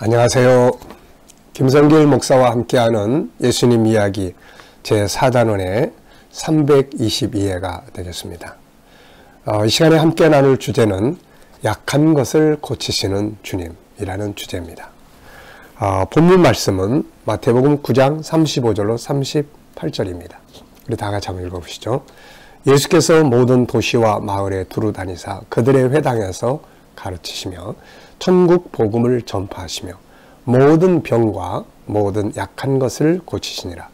안녕하세요. 김성길 목사와 함께하는 예수님 이야기 제4단원의 322회가 되겠습니다. 이 시간에 함께 나눌 주제는 약한 것을 고치시는 주님이라는 주제입니다. 본문 말씀은 마태복음 9장 35절로 38절입니다. 우리 다 같이 한번 읽어보시죠. 예수께서 모든 도시와 마을에 두루 다니사 그들의 회당에서 가르치시며 천국 복음을 전파하시며 모든 병과 모든 약한 것을 고치시니라.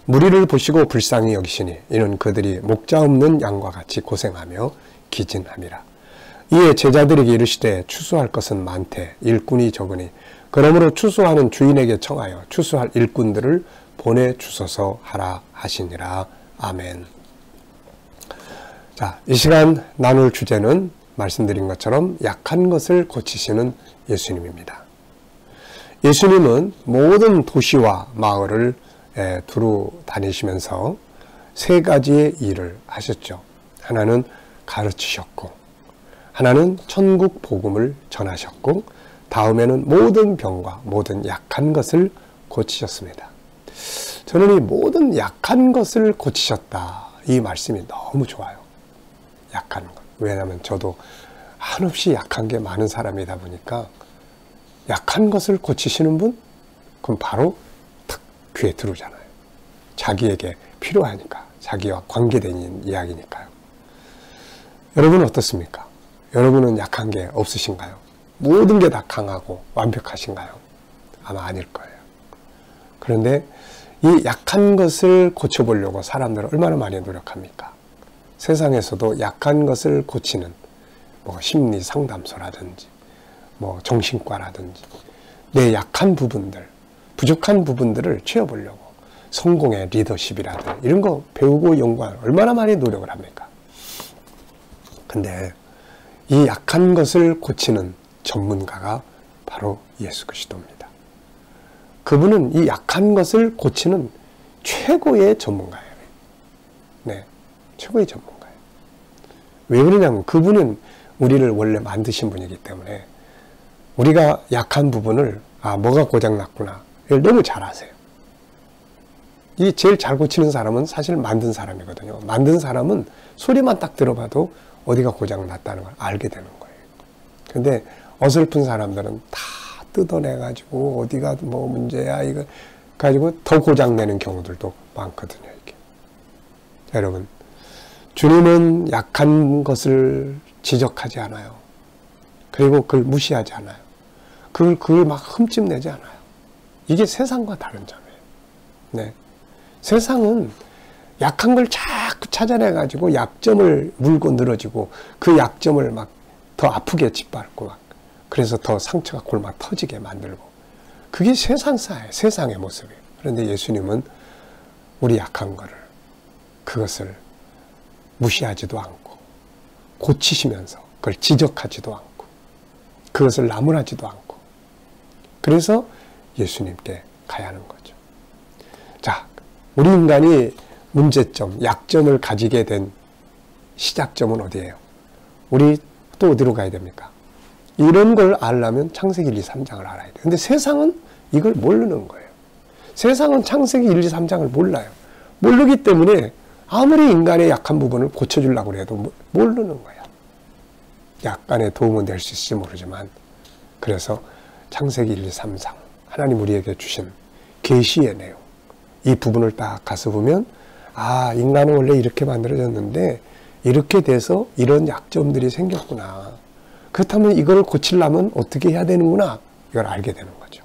무리를 보시고 불쌍히 여기시니 이는 그들이 목자 없는 양과 같이 고생하며 기진함이라. 이에 제자들에게 이르시되 추수할 것은 많되 일꾼이 적으니 그러므로 추수하는 주인에게 청하여 추수할 일꾼들을 보내주소서 하라 하시니라. 아멘. 자, 이 시간 나눌 주제는 말씀드린 것처럼 약한 것을 고치시는 예수님입니다. 예수님은 모든 도시와 마을을 두루 다니시면서 세 가지의 일을 하셨죠. 하나는 가르치셨고, 하나는 천국 복음을 전하셨고, 다음에는 모든 병과 모든 약한 것을 고치셨습니다. 저는 이 모든 약한 것을 고치셨다, 이 말씀이 너무 좋아요. 약한 것. 왜냐하면 저도 한없이 약한 게 많은 사람이다 보니까 약한 것을 고치시는 분? 그럼 바로 탁 귀에 들어오잖아요. 자기에게 필요하니까. 자기와 관계된 이야기니까요. 여러분은 어떻습니까? 여러분은 약한 게 없으신가요? 모든 게 다 강하고 완벽하신가요? 아마 아닐 거예요. 그런데 이 약한 것을 고쳐보려고 사람들은 얼마나 많이 노력합니까? 세상에서도 약한 것을 고치는 심리 상담소라든지 정신과라든지 내 약한 부분들, 부족한 부분들을 채워보려고 성공의 리더십이라든지 이런 거 배우고 연구하는 얼마나 많이 노력을 합니까? 근데 이 약한 것을 고치는 전문가가 바로 예수 그리스도입니다. 그분은 이 약한 것을 고치는 최고의 전문가예요. 네, 최고의 전문가예요. 왜 그러냐면 그분은 우리를 원래 만드신 분이기 때문에 우리가 약한 부분을 뭐가 고장났구나 이걸 너무 잘 아세요. 이 제일 잘 고치는 사람은 사실 만든 사람이거든요. 만든 사람은 소리만 딱 들어봐도 어디가 고장났다는 걸 알게 되는 거예요. 근데 어설픈 사람들은 다 뜯어내가지고 어디가 문제야 이거 가지고 더 고장내는 경우들도 많거든요. 이렇게. 여러분, 주님은 약한 것을 지적하지 않아요. 그리고 그걸 무시하지 않아요. 그걸 막 흠집내지 않아요. 이게 세상과 다른 점이에요. 네. 세상은 약한 걸 자꾸 찾아내가지고 약점을 물고 늘어지고 그 약점을 막 더 아프게 짓밟고 그래서 더 상처가 골막 터지게 만들고 그게 세상사예요. 세상의 모습이에요. 그런데 예수님은 우리 약한 거를 그것을 무시하지도 않고 고치시면서 그걸 지적하지도 않고 그것을 나무라지도 않고 그래서 예수님께 가야 하는 거죠. 자, 우리 인간이 문제점, 약점을 가지게 된 시작점은 어디예요? 우리 또 어디로 가야 됩니까? 이런 걸 알려면 창세기 1, 2, 3장을 알아야 돼요. 근데 세상은 이걸 모르는 거예요. 세상은 창세기 1, 2, 3장을 몰라요. 모르기 때문에 아무리 인간의 약한 부분을 고쳐주려고 해도 모르는 거야. 약간의 도움은 될 수 있을지 모르지만 그래서 창세기 1, 2, 3장 하나님 우리에게 주신 계시의 내용 이 부분을 딱 가서 보면 인간은 원래 이렇게 만들어졌는데 이렇게 돼서 이런 약점들이 생겼구나. 그렇다면 이걸 고치려면 어떻게 해야 되는구나. 이걸 알게 되는 거죠.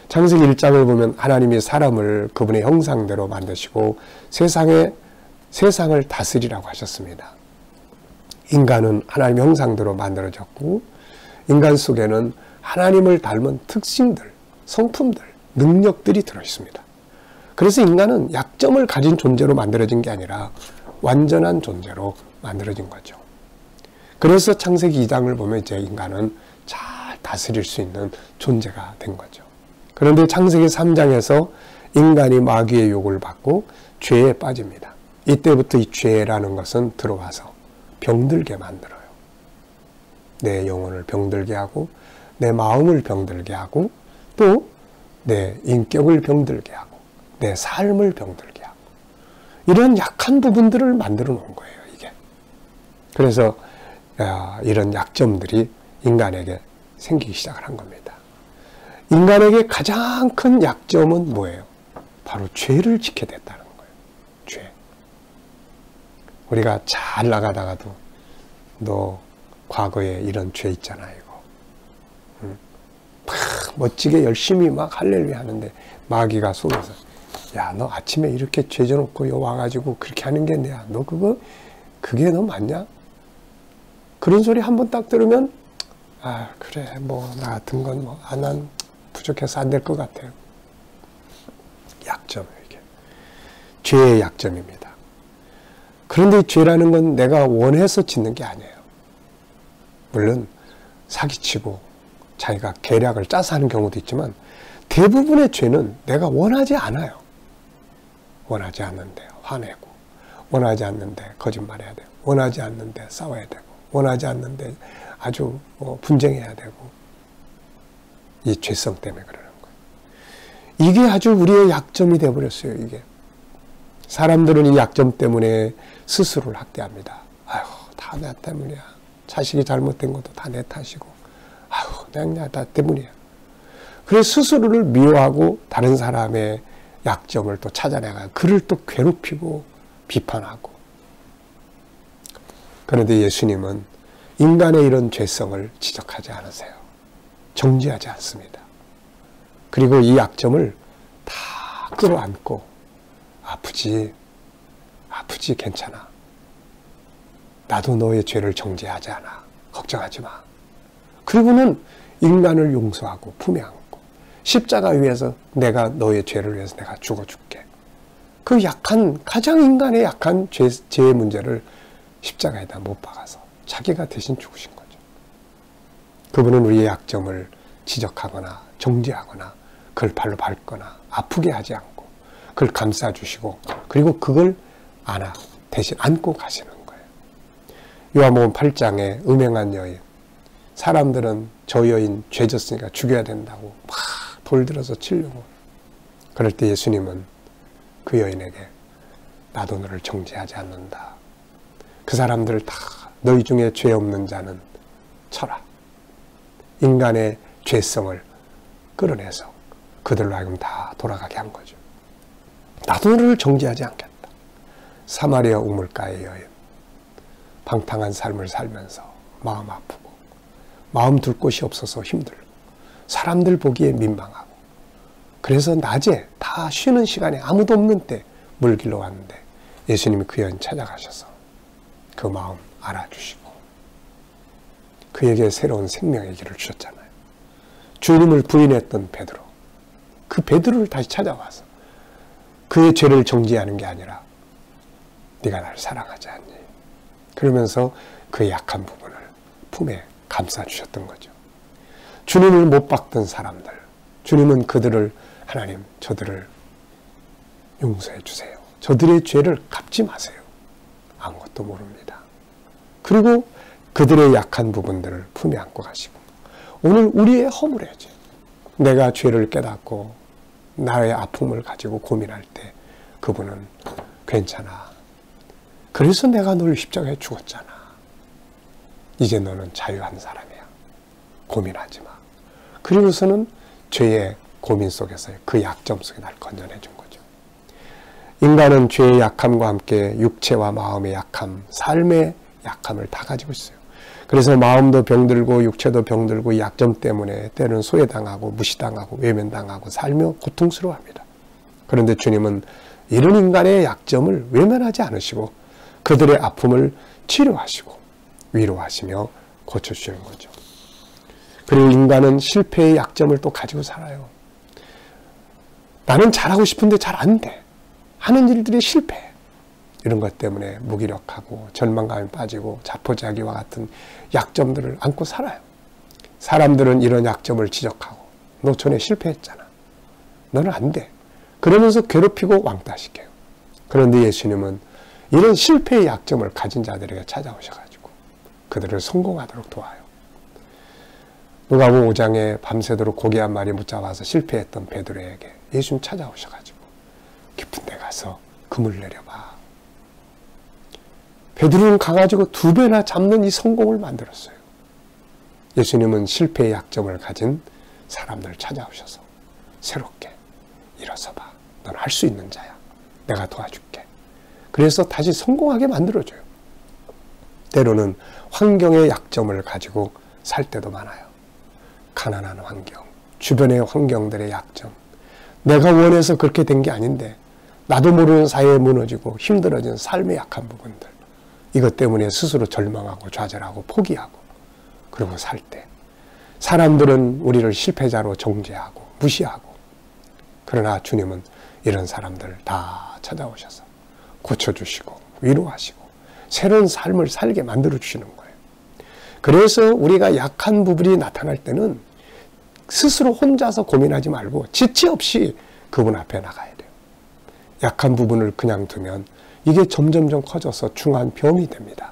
창세기 1장을 보면 하나님이 사람을 그분의 형상대로 만드시고 세상을 다스리라고 하셨습니다. 인간은 하나님 형상대로 만들어졌고 인간 속에는 하나님을 닮은 특징들, 성품들, 능력들이 들어있습니다. 그래서 인간은 약점을 가진 존재로 만들어진 게 아니라 완전한 존재로 만들어진 거죠. 그래서 창세기 2장을 보면 이제 인간은 잘 다스릴 수 있는 존재가 된 거죠. 그런데 창세기 3장에서 인간이 마귀의 욕을 받고 죄에 빠집니다. 이때부터 이 죄라는 것은 들어와서 병들게 만들어요. 내 영혼을 병들게 하고 내 마음을 병들게 하고 또 내 인격을 병들게 하고 내 삶을 병들게 하고 이런 약한 부분들을 만들어 놓은 거예요, 이게. 그래서 이런 약점들이 인간에게 생기기 시작을 한 겁니다. 인간에게 가장 큰 약점은 뭐예요? 바로 죄를 짓게 됐다는 거예요. 죄. 우리가 잘 나가다가도 너 과거에 이런 죄 있잖아, 이거. 막 멋지게 열심히 막 할렐루야 하는데 마귀가 속에서 야, 너 아침에 이렇게 죄 져놓고 여 와가지고 그렇게 하는 게 내야. 너 그게 너 맞냐? 그런 소리 한번 딱 들으면 아, 그래, 뭐 나 같은 건 뭐 난 부족해서 안 될 것 같아요. 약점, 이게. 죄의 약점입니다. 그런데 죄라는 건 내가 원해서 짓는 게 아니에요. 물론 사기치고 자기가 계략을 짜서 하는 경우도 있지만 대부분의 죄는 내가 원하지 않아요. 원하지 않는데 화내고, 원하지 않는데 거짓말해야 되고, 원하지 않는데 싸워야 되고, 원하지 않는데 아주 분쟁해야 되고, 이 죄성 때문에 그러는 거예요. 이게 아주 우리의 약점이 되어버렸어요, 이게. 사람들은 이 약점 때문에 스스로를 학대합니다. 아유, 다 나 때문이야. 자식이 잘못된 것도 다 내 탓이고, 아유, 그냥 나 때문이야. 그래서 스스로를 미워하고 다른 사람의 약점을 또 찾아내가 그를 또 괴롭히고 비판하고. 그런데 예수님은 인간의 이런 죄성을 지적하지 않으세요. 정죄하지 않습니다. 그리고 이 약점을 다 끌어안고 아프지 괜찮아. 나도 너의 죄를 정죄하지 않아. 걱정하지 마. 그리고는 인간을 용서하고 품에 안고 십자가 위에서 내가 너의 죄를 위해서 내가 죽어줄게. 그 약한, 가장 인간의 약한 죄의 문제를 십자가에다 못 박아서 자기가 대신 죽으신 거죠. 그분은 우리의 약점을 지적하거나 정죄하거나 그걸 발로 밟거나 아프게 하지 않고 그걸 감싸주시고 그리고 그걸 대신 안고 가시는 거예요. 요한복음 8장에 음행한 여인, 사람들은 저 여인 죄 졌으니까 죽여야 된다고 막 돌 들어서 치려고. 그럴 때 예수님은 그 여인에게 나도 너를 정죄하지 않는다. 그 사람들을 다 너희 중에 죄 없는 자는 쳐라. 인간의 죄성을 끌어내서 그들로 하여금 다 돌아가게 한 거죠. 나도 너를 정죄하지 않겠다. 사마리아 우물가의 여인, 방탕한 삶을 살면서 마음 아프고 마음 둘 곳이 없어서 힘들고 사람들 보기에 민망하고 그래서 낮에 다 쉬는 시간에 아무도 없는 때 물길로 왔는데 예수님이 그 여인 찾아가셔서 그 마음 알아주시고 그에게 새로운 생명의 길을 주셨잖아요. 주님을 부인했던 베드로, 그 베드로를 다시 찾아와서 그의 죄를 정죄하는 게 아니라 네가 나를 사랑하지 않니? 그러면서 그의 약한 부분을 품에 감싸주셨던 거죠. 주님을 못 박던 사람들, 주님은 그들을 하나님 저들을 용서해 주세요. 저들의 죄를 갚지 마세요. 아무것도 모릅니다. 그리고 그들의 약한 부분들을 품에 안고 가시고 오늘 우리의 허물의 죄, 내가 죄를 깨닫고 나의 아픔을 가지고 고민할 때 그분은 괜찮아. 그래서 내가 널 십자가에 죽었잖아. 이제 너는 자유한 사람이야. 고민하지 마. 그리고서는 죄의 고민 속에서 그 약점 속에 날 건져내 준 거죠. 인간은 죄의 약함과 함께 육체와 마음의 약함, 삶의 약함을 다 가지고 있어요. 그래서 마음도 병들고 육체도 병들고 이 약점 때문에 때로는 소외당하고 무시당하고 외면당하고 살며 고통스러워합니다. 그런데 주님은 이런 인간의 약점을 외면하지 않으시고 그들의 아픔을 치료하시고 위로하시며 고쳐주시는 거죠. 그리고 인간은 실패의 약점을 또 가지고 살아요. 나는 잘하고 싶은데 잘 안 돼. 하는 일들이 실패. 이런 것 때문에 무기력하고 절망감에 빠지고 자포자기와 같은 약점들을 안고 살아요. 사람들은 이런 약점을 지적하고 너 전에 실패했잖아. 너는 안 돼. 그러면서 괴롭히고 왕따시켜요. 그런데 예수님은 이런 실패의 약점을 가진 자들에게 찾아오셔가지고 그들을 성공하도록 도와요. 누가복음 5장에 밤새도록 고기 한 마리 붙잡아서 실패했던 베드로에게 예수님 찾아오셔가지고 깊은 데 가서 그물 내려봐. 베드로는 가가지고 2배나 잡는 이 성공을 만들었어요. 예수님은 실패의 약점을 가진 사람들을 찾아오셔서 새롭게 일어서봐. 넌 할 수 있는 자야. 내가 도와줄게. 그래서 다시 성공하게 만들어줘요. 때로는 환경의 약점을 가지고 살 때도 많아요. 가난한 환경, 주변의 환경들의 약점. 내가 원해서 그렇게 된 게 아닌데 나도 모르는 사이에 무너지고 힘들어진 삶의 약한 부분들. 이것 때문에 스스로 절망하고 좌절하고 포기하고 그러고 살 때 사람들은 우리를 실패자로 정죄하고 무시하고, 그러나 주님은 이런 사람들 다 찾아오셔서 고쳐주시고 위로하시고 새로운 삶을 살게 만들어주시는 거예요. 그래서 우리가 약한 부분이 나타날 때는 스스로 혼자서 고민하지 말고 지체 없이 그분 앞에 나가야 돼요. 약한 부분을 그냥 두면 이게 점점점 커져서 중한 병이 됩니다.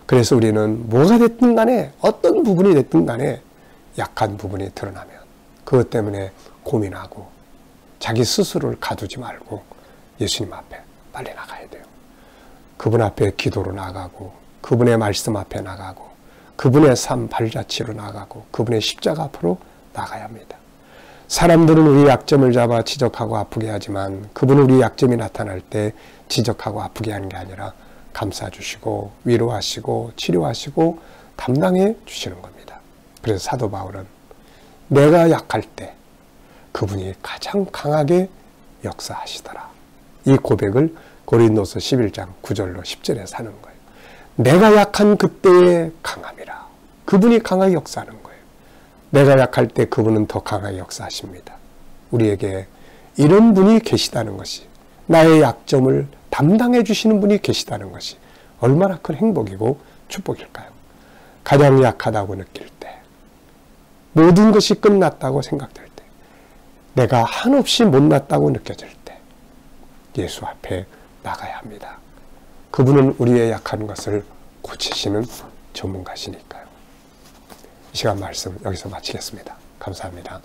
그래서 우리는 뭐가 됐든 간에 어떤 부분이 됐든 간에 약한 부분이 드러나면 그것 때문에 고민하고 자기 스스로를 가두지 말고 예수님 앞에 빨리 나가야 돼요. 그분 앞에 기도로 나가고 그분의 말씀 앞에 나가고 그분의 삶 발자취로 나가고 그분의 십자가 앞으로 나가야 합니다. 사람들은 우리 약점을 잡아 지적하고 아프게 하지만 그분은 우리 약점이 나타날 때 지적하고 아프게 하는 게 아니라 감싸주시고 위로하시고 치료하시고 담당해 주시는 겁니다. 그래서 사도 바울은 내가 약할 때 그분이 가장 강하게 역사하시더라. 이 고백을 고린도서 11장 9절로 10절에 사는 거예요. 내가 약한 그때의 강함이라. 그분이 강하게 역사하는 거예요. 내가 약할 때 그분은 더 강하게 역사하십니다. 우리에게 이런 분이 계시다는 것이, 나의 약점을 담당해 주시는 분이 계시다는 것이 얼마나 큰 행복이고 축복일까요? 가장 약하다고 느낄 때, 모든 것이 끝났다고 생각될 때, 내가 한없이 못났다고 느껴질 때 예수 앞에 나가야 합니다. 그분은 우리의 약한 것을 고치시는 전문가시니까요. 이 시간 말씀 여기서 마치겠습니다. 감사합니다.